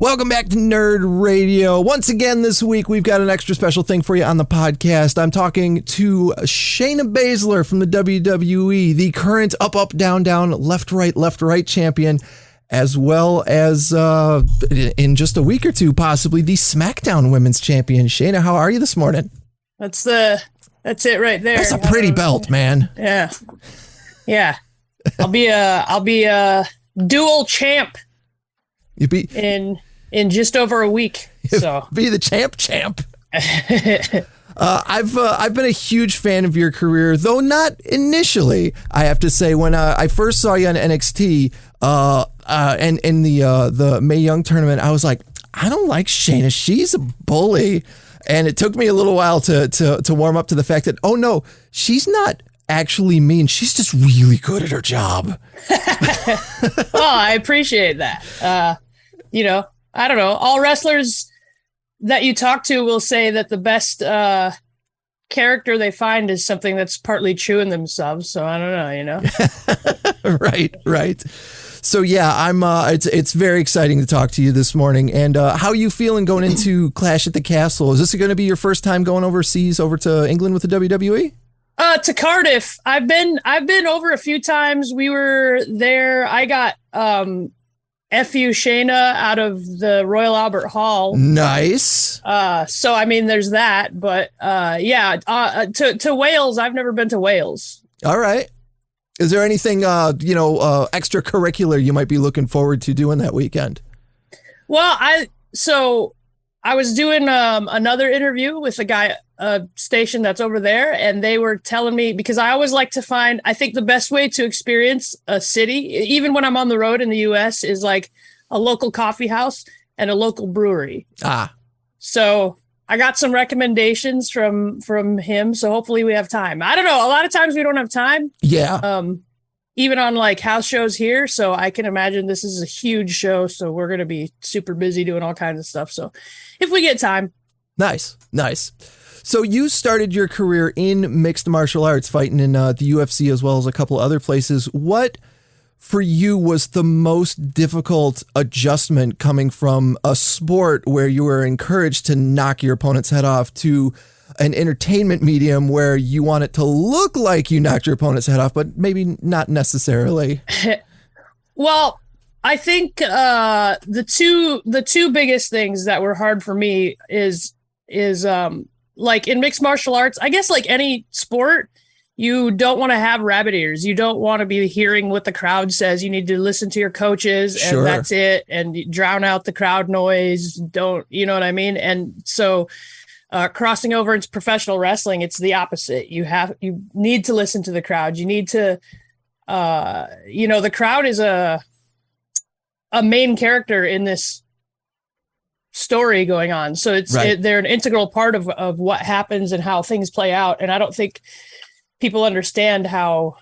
Welcome back to Nerd Radio. Once again this week, we've got an extra special thing for you on the podcast. I'm talking to Shayna Bazler from the WWE, the current up, up, down, down, left, right champion, as well as in just a week or two, possibly the Smackdown Women's Champion. Shayna, how are you this morning? That's it right there. That's a pretty belt, man. Yeah. I'll be a dual champ. You be in just over a week. So be the champ. I've been a huge fan of your career, though not initially. I have to say, when I first saw you on NXT and in the Mae Young tournament, I was like, I don't like Shayna. She's a bully. And it took me a little while to warm up to the fact that, oh no, she's not actually mean. She's just really good at her job. Oh, I appreciate that. I don't know. All wrestlers that you talk to will say that the best character they find is something that's partly true in themselves. So I don't know, Right. So yeah, it's very exciting to talk to you this morning. And how are you feeling going into Clash at the Castle? Is this going to be your first time going overseas over to England with the WWE? To Cardiff. I've been over a few times. We were there. I got FU Shayna out of the Royal Albert Hall. Nice. So I mean, there's that, but to Wales. I've never been to Wales. All right. Is there anything extracurricular you might be looking forward to doing that weekend? Well, I was doing another interview with a station that's over there, and they were telling me, because I always like to find, I think the best way to experience a city, even when I'm on the road in the US, is like a local coffee house and a local brewery. So I got some recommendations from him. So hopefully we have time. I don't know. A lot of times we don't have time. Yeah. Even on like house shows here. So I can imagine this is a huge show. So we're going to be super busy doing all kinds of stuff. So if we get time. Nice. So you started your career in mixed martial arts, fighting in the UFC as well as a couple other places. What for you was the most difficult adjustment coming from a sport where you were encouraged to knock your opponent's head off to an entertainment medium where you want it to look like you knocked your opponent's head off, but maybe not necessarily? Well, I think the two biggest things that were hard for me is like in mixed martial arts, I guess like any sport, you don't want to have rabbit ears. You don't want to be hearing what the crowd says. You need to listen to your coaches, and that's it. And drown out the crowd noise. Don't, you know what I mean? And so crossing over into professional wrestling, it's the opposite. You need to listen to the crowd. You need to, the crowd is a main character in this story going on. So they're an integral part of what happens and how things play out. And I don't think people understand how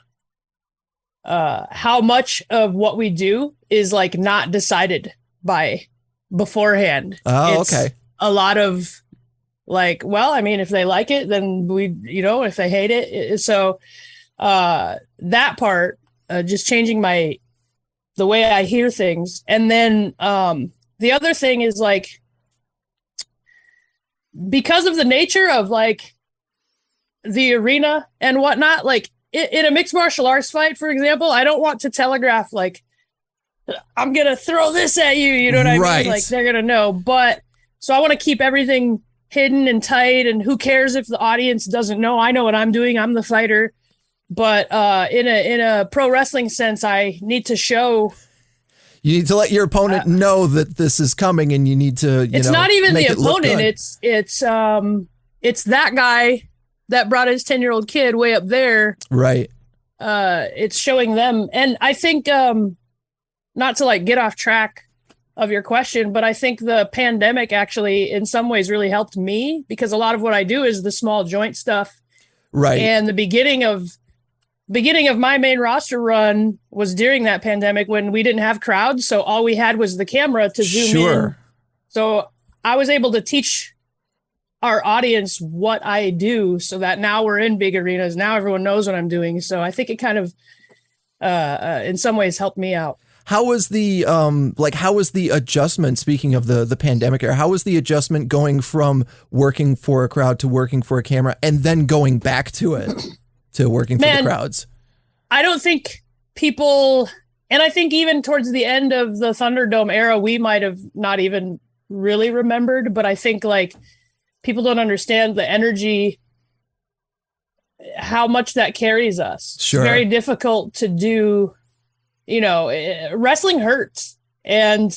much of what we do is like not decided by beforehand. Oh, it's okay. A lot of like, well, I mean, if they like it, then if they hate it. So that part, just changing the way I hear things. And then the other thing is like, because of the nature of like the arena and whatnot, like in a mixed martial arts fight, for example, I don't want to telegraph like, I'm going to throw this at you. You know what I mean? Like they're going to know, but so I want to keep everything hidden and tight, and who cares if the audience doesn't know? I know what I'm doing. I'm the fighter. But in a pro wrestling sense, I need to show. You need to let your opponent know that this is coming, and you need to. It's not even the opponent. It's that guy that brought his 10-year-old kid way up there. Right. It's showing them, and I think not to like get off track of your question, but I think the pandemic actually in some ways really helped me, because a lot of what I do is the small joint stuff. Right. And the beginning of my main roster run was during that pandemic when we didn't have crowds. So all we had was the camera to zoom in. So I was able to teach our audience what I do, so that now we're in big arenas. Now everyone knows what I'm doing. So I think it kind of, in some ways helped me out. How was the how was the adjustment, speaking of the pandemic era, how was the adjustment going from working for a crowd to working for a camera and then going back to it, to working for the crowds? I don't think people, and I think even towards the end of the Thunderdome era, we might have not even really remembered, but I think like people don't understand the energy, how much that carries us. Sure. It's very difficult to do. You know, wrestling hurts, and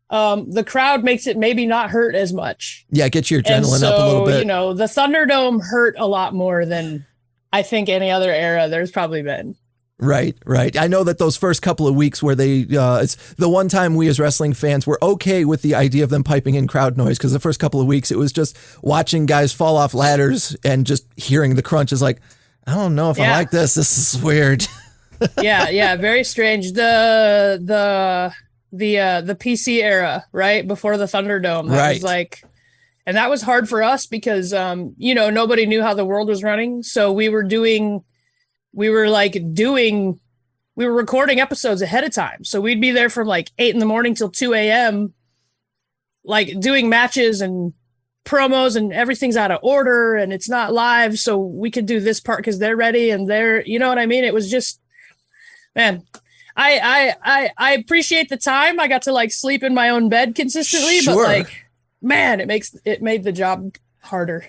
the crowd makes it maybe not hurt as much. Yeah, get your adrenaline up a little bit. You know, the Thunderdome hurt a lot more than I think any other era there's probably been. Right. I know that those first couple of weeks where they, it's the one time we as wrestling fans were okay with the idea of them piping in crowd noise, because the first couple of weeks it was just watching guys fall off ladders and just hearing the crunch is like, I don't know if I like this. This is weird. yeah, very strange. The PC era, right before the Thunderdome, that was like, and that was hard for us because nobody knew how the world was running, so we were recording episodes ahead of time, so we'd be there from like 8 a.m. till 2 a.m. like doing matches and promos, and everything's out of order and it's not live, so we could do this part because they're ready and they're, you know what I mean? It was just, man, I appreciate the time. I got to like sleep in my own bed consistently, sure. But like, man, it made the job harder.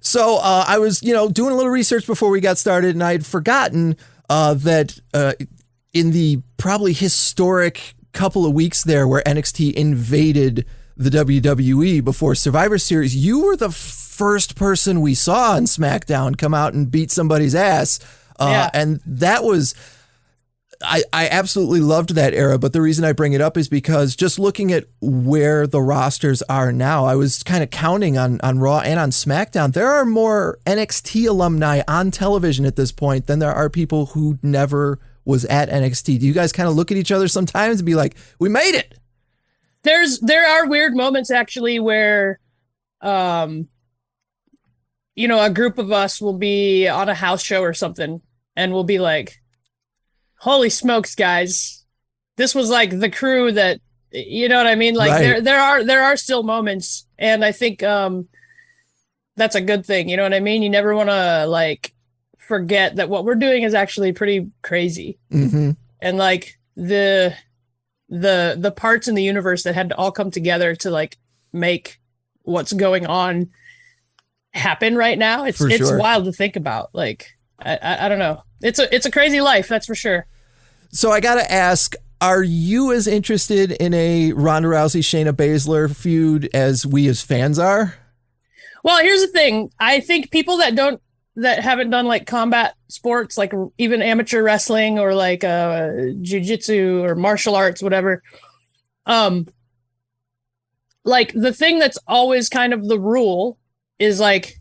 So I was, doing a little research before we got started, and I had forgotten that in the probably historic couple of weeks there where NXT invaded the WWE before Survivor Series, you were the first person we saw on SmackDown come out and beat somebody's ass. And that was, I absolutely loved that era. But the reason I bring it up is because just looking at where the rosters are now, I was kind of counting on Raw and on SmackDown. There are more NXT alumni on television at this point than there are people who never was at NXT. Do you guys kind of look at each other sometimes and be like, we made it? There are weird moments actually where, a group of us will be on a house show or something, and we'll be like, holy smokes, guys, this was like the crew that, you know what I mean? Like right. there are still moments, and I think that's a good thing. You know what I mean? You never want to like forget that what we're doing is actually pretty crazy. Mm-hmm. And like the parts in the universe that had to all come together to like make what's going on happen right now. It's wild to think about. Like, I don't know. It's a crazy life. That's for sure. So I got to ask, are you as interested in a Ronda Rousey, Shayna Bazler feud as we as fans are? Well, here's the thing. I think people that haven't done like combat sports, like even amateur wrestling or like jiu-jitsu or martial arts, whatever. Like the thing that's always kind of the rule is like,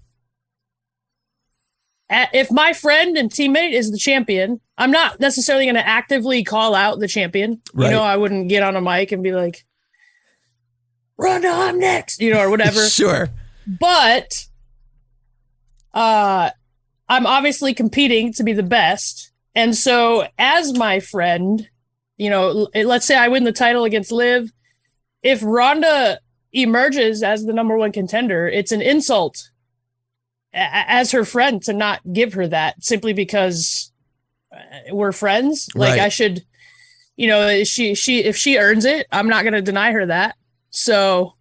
if my friend and teammate is the champion, I'm not necessarily going to actively call out the champion. Right. I wouldn't get on a mic and be like, Ronda, I'm next, or whatever. Sure. But I'm obviously competing to be the best. And so as my friend, let's say I win the title against Liv. If Ronda emerges as the number one contender, it's an insult as her friend to not give her that simply because we're friends. Like right. I should, if she earns it, I'm not going to deny her that. So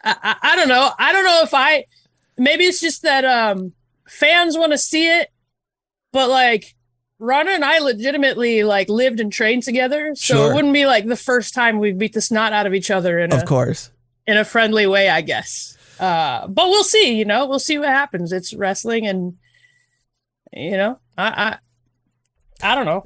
I don't know. I don't know if maybe it's just that fans want to see it, but like Ronda and I legitimately like lived and trained together. So sure. It wouldn't be like the first time we beat the snot out of each other in a friendly way, I guess. But we'll see, we'll see what happens. It's wrestling, and I don't know.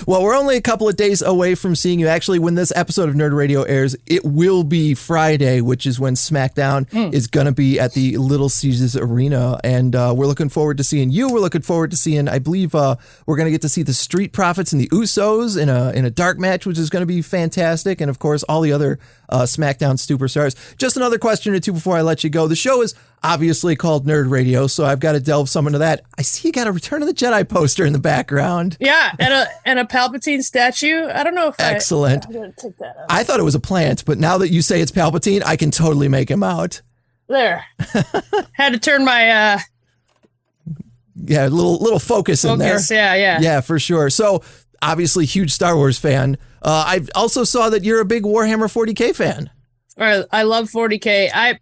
Well, we're only a couple of days away from seeing you. Actually, when this episode of Nerdradio airs, it will be Friday, which is when Smackdown is going to be at the Little Caesars Arena. And we're looking forward to seeing you. We're looking forward to seeing, I believe, we're going to get to see the Street Profits and the Usos in a dark match, which is going to be fantastic. And of course, all the other Smackdown superstars. Just another question or two before I let you go. The show is obviously called Nerdradio, so I've got to delve some into that. I see you got a Return of the Jedi poster in the background. Yeah, and a Palpatine statue. I don't know if Excellent. I'm gonna take that out. I thought it was a plant, but now that you say it's Palpatine, I can totally make him out. There. Had to turn my little focus in there. Yeah. Yeah, for sure. So obviously huge Star Wars fan. I also saw that you're a big Warhammer 40K fan. I love 40K.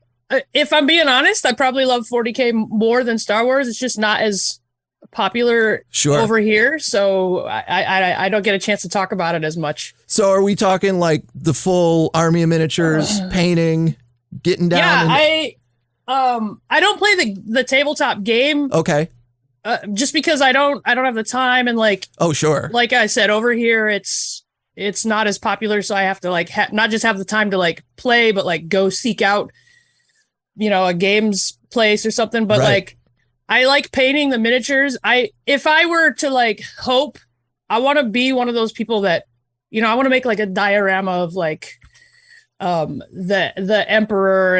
If I'm being honest, I probably love 40K more than Star Wars. It's just not as popular over here, so I don't get a chance to talk about it as much. So are we talking like the full army of miniatures, painting, getting down? Yeah, I don't play the tabletop game. Okay. Just because I don't have the time, and like, oh sure, like I said, over here it's not as popular, so I have to like not just have the time to like play, but like go seek out, a games place or something. But like, I like painting the miniatures. If I were to like hope, I want to be one of those people that, I want to make like a diorama of like, the Emperor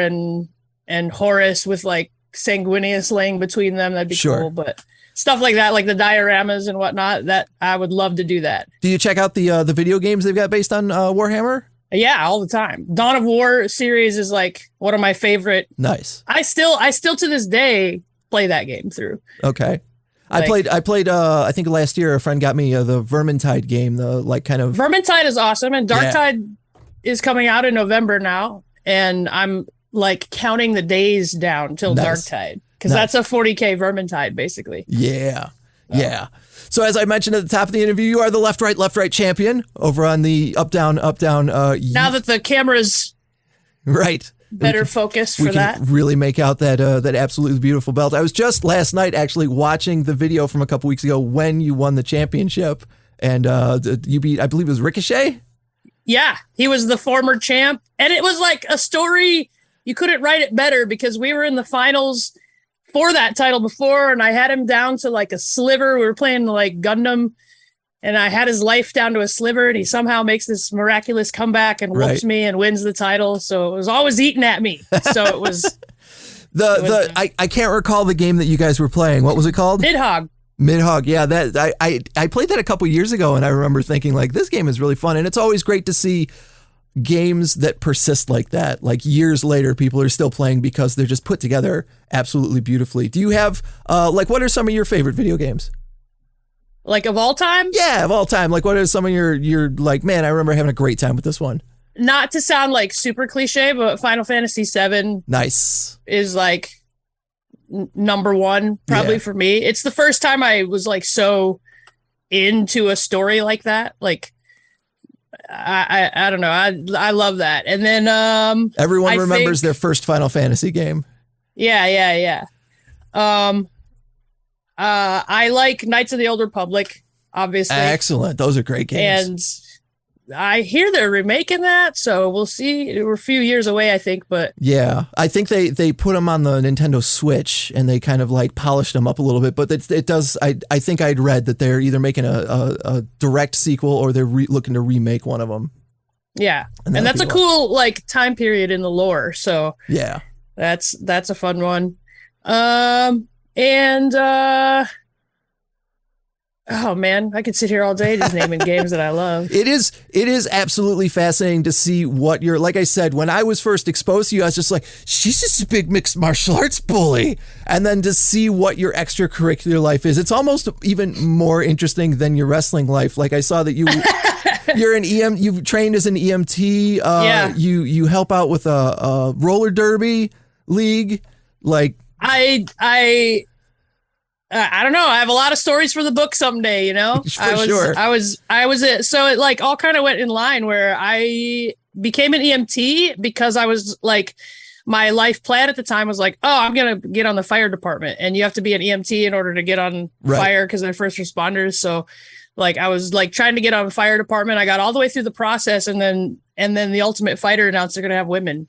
and Horus with like Sanguinius laying between them. That'd be cool. But stuff like that, like the dioramas and whatnot, that I would love to do that. Do you check out the video games they've got based on Warhammer? Yeah, all the time. Dawn of War series is like one of my favorite. Nice. I still to this day play that game through. Okay. I played I think last year a friend got me the Vermintide game, the like kind of Vermintide is awesome, and Darktide is coming out in November now, and I'm like counting the days down till Darktide, because that's a 40K Vermintide basically. Yeah. Yeah. So as I mentioned at the top of the interview, you are the left right champion over on the up down. Now that the camera's better focus for that, we can really make out that that absolutely beautiful belt. I was just last night actually watching the video from a couple weeks ago when you won the championship, and you beat, I believe it was Ricochet. Yeah, he was the former champ, and it was like a story. You couldn't write it better, because we were in the finals for that title before, and I had him down to like a sliver. We were playing like Gundam, and I had his life down to a sliver, and he somehow makes this miraculous comeback and whoops me and wins the title. So it was always eating at me. So it was I can't recall the game that you guys were playing. What was it called? Midhog. Midhog, yeah. That I played that a couple years ago, and I remember thinking like, this game is really fun, and it's always great to see games that persist like that. Like years later, people are still playing because they're just put together absolutely beautifully. Do you have like, what are some of your favorite video games? Like of all time? Yeah, of all time. Like, what are some of your like, man, I remember having a great time with this one. Not to sound like super cliche, but Final Fantasy VII is like number one probably for me. It's the first time I was like so into a story like that. Like, I don't know. I love that. And then everyone remembers their first Final Fantasy game. Yeah. I like Knights of the Old Republic, obviously. Excellent. Those are great games. And I hear they're remaking that, so we'll see. We're a few years away, I think, but yeah, I think they put them on the Nintendo Switch, and they kind of like polished them up a little bit. But it does. I think I'd read that they're either making a direct sequel, or they're looking to remake one of them. Yeah, and that's a cool like time period in the lore. So yeah, that's a fun one. Oh man, I could sit here all day just naming games that I love. It is absolutely fascinating to see what you're, like I said, when I was first exposed to you, I was just like, she's just a big mixed martial arts bully. And then to see what your extracurricular life is, it's almost even more interesting than your wrestling life. Like I saw that you're an you've trained as an EMT. You help out with a roller derby league. Like I don't know. I have a lot of stories for the book someday, you know? I was so it like all kind of went in line where I became an EMT because I was like, my life plan at the time was like, oh, I'm going to get on the fire department, and you have to be an EMT in order to get on fire because they're first responders. So like, I was like trying to get on the fire department. I got all the way through the process, and then the Ultimate Fighter announced they're going to have women,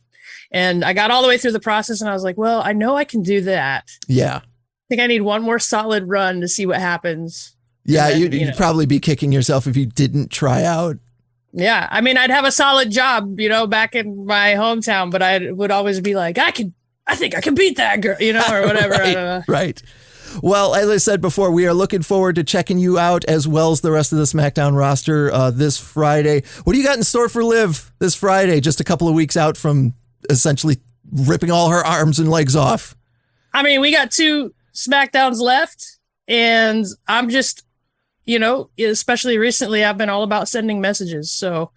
and I got all the way through the process, and I was like, well, I know I can do that. Yeah. I think I need one more solid run to see what happens. Yeah, then, you'd probably be kicking yourself if you didn't try out. Yeah, I mean, I'd have a solid job, back in my hometown, but I would always be like, I could I think I can beat that girl, or whatever. I don't know. Right. Well, as I said before, we are looking forward to checking you out as well as the rest of the SmackDown roster this Friday. What do you got in store for Liv this Friday? Just a couple of weeks out from essentially ripping all her arms and legs off. I mean, we got 2 SmackDowns left, and I'm just, especially recently, I've been all about sending messages. So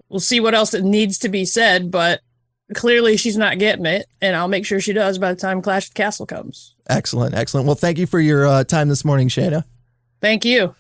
we'll see what else it needs to be said, but clearly she's not getting it, and I'll make sure she does by the time Clash at the Castle comes. Excellent. Well, thank you for your time this morning, Shayna. Thank you.